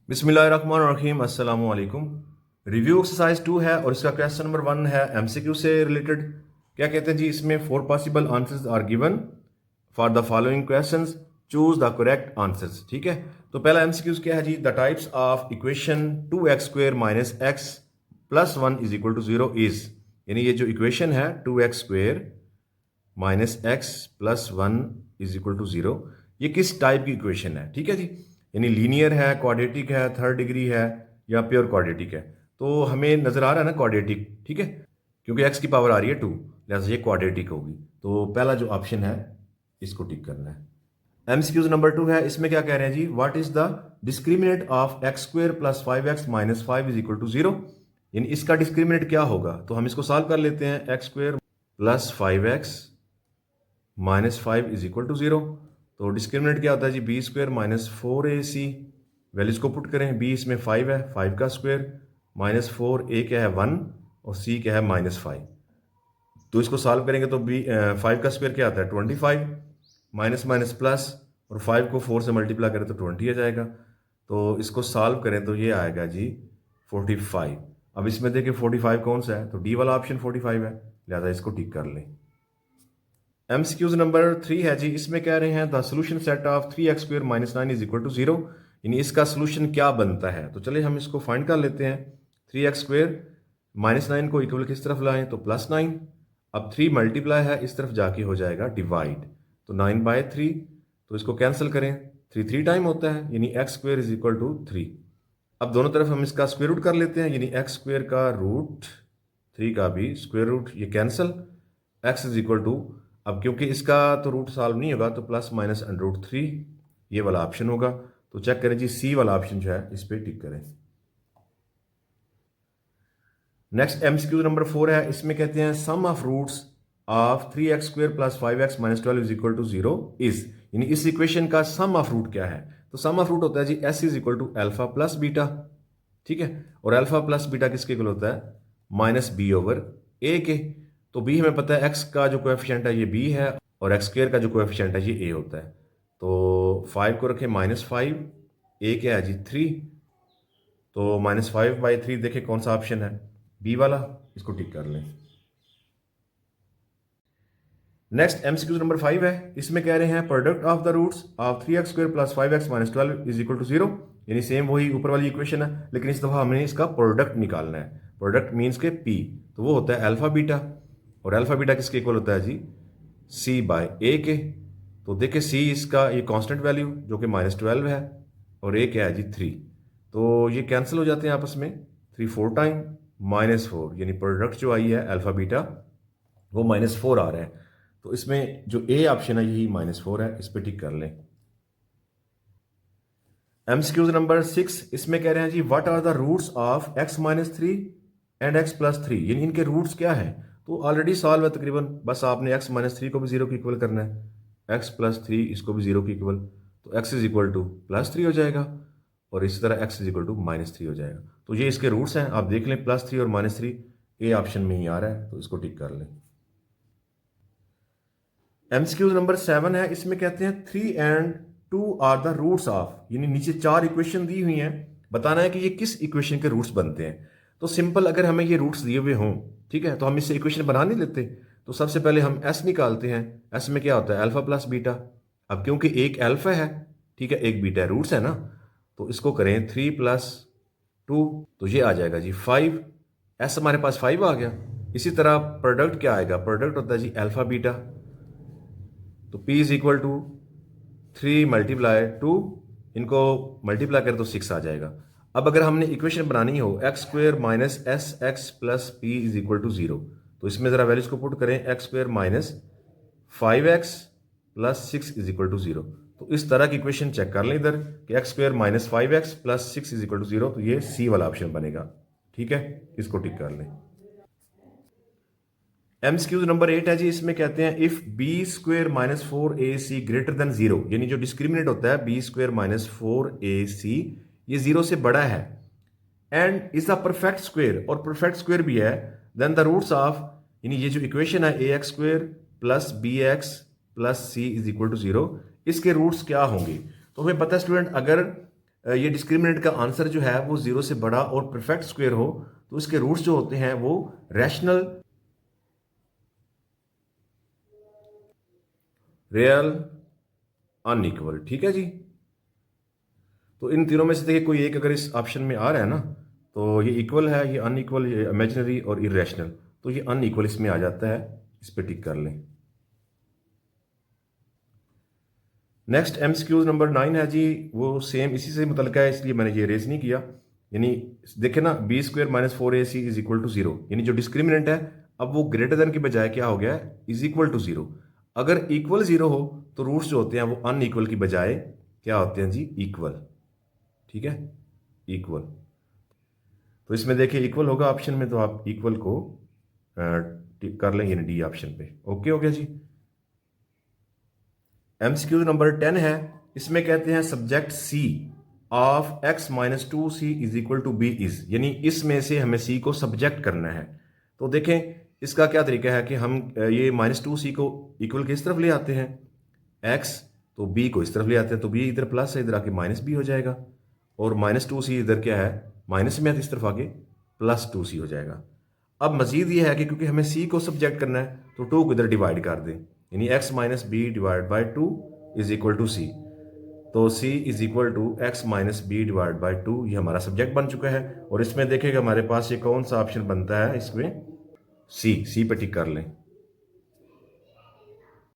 बिस्मिल्लाहिर्रहमानिर्रहीम अस्सलामु अलैकुम। रिव्यू एक्सरसाइज 2 है और इसका क्वेश्चन नंबर 1 है एमसीक्यू से रिलेटेड। क्या कहते हैं जी, इसमें 4 possible answers are given for the following questions, choose the correct answers. ठीक है, तो पहला एमसीक्यूज क्या है जी, the types of equation 2x² minus x plus 1 is equal to 0 is, यानी ये जो इक्वेशन है 2x² minus x plus 1 is equal to 0, ये किस टाइप की इक्वेशन है। ठीक है जी, यानी लीनियर है, क्वाड्रेटिक है, थर्ड डिग्री है या प्योर क्वाड्रेटिक है। तो हमें नजर आ रहा है ना क्वाड्रेटिक, ठीक है, क्योंकि एक्स की पावर आ रही है 2, लिहाजा ये क्वाड्रेटिक होगी। तो पहला जो ऑप्शन है इसको टिक करना है। एमसीक्यूज नंबर 2 है, इसमें क्या कह रहे हैं जी, what is the discriminant of x² plus 5x minus 5 is equal to 0, यानी इसका डिस्क्रिमिनेंट क्या होगा। तो हम इसको सॉल्व कर लेते हैं। x² plus 5x minus 5 is equal to 0। तो डिस्क्रिमिनेंट क्या होता है जी, b² माइनस 4ac, वैल्यूज को पुट करें। b इसमें 5 है, 5 का स्क्वायर माइनस 4, a क्या है 1 और c क्या है माइनस 5। तो इसको सॉल्व करेंगे तो b 5 का स्क्वायर क्या आता है 25, माइनस माइनस प्लस, और 5 को 4 से मल्टीप्लाई करें तो 20 आ जाएगा। तो इसको सॉल्व करें तो ये आएगा जी 45। अब इसमें देखिए 45 कौन सा है, तो डी वाला ऑप्शन 45 है, लिहाजा इसको टिक कर लें। एमसीक्यूज नंबर 3 है जी, इसमें कह रहे हैं the solution set of 3x² minus 9 is equal to 0, यानी इसका सोल्यूशन क्या बनता है। तो चलिए हम इसको फाइंड कर लेते हैं। 3x² माइनस 9 को इक्वल किस तरफ लाएं, तो प्लस 9। अब 3 मल्टीप्लाई है, इस तरफ जाके हो जाएगा डिवाइड, तो 9/3, तो इसको कैंसिल करें। 3 3 टाइम होता है, यानी x² इज इक्वल टू 3। अब दोनों तरफ हम इसका स्क्वेयर रूट कर लेते हैं, यानी x² का रूट 3 का भी स्क्वेयर रूट, ये cancel, x is equal to, अब क्योंकि इसका तो रूट सॉल्व नहीं होगा तो प्लस माइनस √3 ये वाला ऑप्शन होगा। तो चेक करें जी, सी वाला ऑप्शन जो है इस पर टिक करें। नेक्स्ट एमसीक्यू नंबर 4 है, इसमें कहते हैं sum of roots of 3x² plus 5x minus 12 is equal to 0 is, यानी इस इक्वेशन का सम ऑफ रूट क्या है। तो सम ऑफ रूट होता है जी s is equal to alpha plus beta, ठीक है, और अल्फा प्लस बीटा किसके इक्वल होता है, माइनस b/a के। तो b हमें पता है, x का जो कोएफिशिएंट है ये b है और x² का जो कोएफिशिएंट है ये a होता है। तो 5 को रखें -5, a क्या है जी 3, तो -5/3 देखें कौन सा ऑप्शन है, बी वाला, इसको टिक कर लें। नेक्स्ट एमसीक्यू नंबर 5 है, इसमें कह रहे हैं product of the roots of 3x² plus 5x minus 12 is equal to 0, यानी सेम वही ऊपर वाली इक्वेशन है, लेकिन इस दफा हमें इसका प्रोडक्ट निकालना है। प्रोडक्ट मीन्स के p, तो वो होता है अल्फा बीटा, और अल्फा बीटा किसके इक्वल होता है जी, c/a के। तो देखिए c इसका ये कांस्टेंट वैल्यू जो कि -12 है, और a क्या है जी 3, तो ये कैंसिल हो जाते हैं आपस में। 3 4 टाइम -4, यानी प्रोडक्ट जो आई है अल्फा बीटा वो -4 आ रहा है। तो इसमें जो ए ऑप्शन है यही -4 है, इस पर टिक कर लें। एमसीक्यूज नंबर 6, इसमें कह रहे हैं जी what are the roots of x-3 and x+3, यानी इनके रूट्स क्या है। तो ऑलरेडी सॉल्व है तकरीबन, बस आपने x-3 को भी 0 के इक्वल करना है, x+3 इसको भी 0 के इक्वल, तो x इज इक्वल टू +3 हो जाएगा, और इसी तरह x इज इक्वल टू -3 हो जाएगा। तो ये इसके रूट्स हैं, आप देख लें +3 और -3 ए ऑप्शन में ही आ रहा है, तो इसको टिक कर लें। एमसीक्यूज नंबर 7 है, इसमें कहते हैं 3 and 2 are the roots of, यानी नीचे 4 इक्वेशन दी हुई हैं, बताना है कि ये किस इक्वेशन के रूट्स बनते हैं। तो सिंपल, अगर हमें ये रूट्स दिए हुए हों, ठीक है, तो हम इससे इक्वेशन बना नहीं लेते। तो सबसे पहले हम एस निकालते हैं। एस में क्या होता है, अल्फा प्लस बीटा। अब क्योंकि एक अल्फा है, ठीक है, एक बीटा है, रूट्स है ना, तो इसको करें 3 + 2, तो ये आ जाएगा जी 5। एस हमारे पास 5 आ गया। इसी तरह प्रोडक्ट क्या आएगा, प्रोडक्ट होता है जी अल्फा बीटा, तो P इज इक्वल टू 3 × 2, इनको मल्टीप्लाई करें तो 6 आ जाएगा। अब अगर हमने इक्वेशन बनानी हो x² minus SX plus P is equal to 0, तो इसमें ज़रा वैल्यूज को पुट करें, x² minus 5x plus 6 is equal to 0। तो इस तरह की इक्वेशन चेक कर लें इधर कि x² minus 5x plus 6 is equal to 0, तो ये C वाला ऑप्शन बनेगा। ठीक है, इसको टिक कर लें। एमसीक्यूज नंबर 8 है जी, इसमें कहते हैं if b² minus 4ac greater than 0, यानी जो डिस्क्रिमिनेंट होता है b² माइनस 4ac ये 0 से बड़ा है, and is the perfect square, और परफेक्ट स्क्वेयर भी है, देन द रूट्स ऑफ, यानी ये जो इक्वेशन है ax² plus bx plus c is equal to 0, इसके रूट्स क्या होंगे। तो हमें पता है स्टूडेंट, अगर ये डिस्क्रिमिनेंट का आंसर जो है वो 0 से बड़ा और परफेक्ट स्क्वायर हो तो इसके रूट्स जो होते हैं वो रैशनल, रियल, अनइक्वल। ठीक है जी। तो इन तीनों में से देखिए कोई एक अगर इस ऑप्शन में आ रहा है ना, तो ये इक्वल है, ये अनइक्वल, ये इमेजिनरी और इरेशनल, तो ये अनइक्वल इसमें आ जाता है, इस पे टिक कर लें। नेक्स्ट एमसीक्यू नंबर 9 है जी, वो सेम इसी से मुतल्लिक़ है, इसलिए मैंने ये रेज नहीं किया। यानी देखे ना, B square minus 4ac is equal to 0, यानी जो डिस्क्रिमिनेंट है अब वो ग्रेटर देन की बजाय क्या हो गया है, इज इक्वल टू 0। अगर इक्वल 0 हो तो रूट्स जो होते हैं वो अनइक्वल की बजाय क्या होते हैं जी, इक्वल। ठीक है, इक्वल। तो इसमें देखिए इक्वल होगा ऑप्शन में, तो आप इक्वल को टिक कर लेंगे डी ऑप्शन पे। ओके हो गया जी। एमसीक्यू नंबर 10 है, इसमें कहते हैं subject C of x minus 2c is equal to B is, यानी इसमें से हमें c को सब्जेक्ट करना है। तो देखें इसका क्या तरीका है कि हम ये माइनस 2c को इक्वल किस तरफ ले आते हैं, x, तो b को इस तरफ ले आते हैं, तो b इधर प्लस है, इधर आके माइनस b हो जाएगा, और माइनस 2c इधर क्या है, माइनस में है, इस तरफ आके प्लस 2c हो जाएगा। अब मजीद ये है कि क्योंकि हमें c को सब्जेक्ट करना है तो 2 को इधर डिवाइड कर दें, यानी x minus B divide by 2 is equal to C. तो c is equal to x minus B divide by 2, ये हमारा सब्जेक्ट बन चुका है। और इसमें देखेगा हमारे पास ये कौन सा ऑप्शन बनता है, इसमें सी पे टिक कर लें।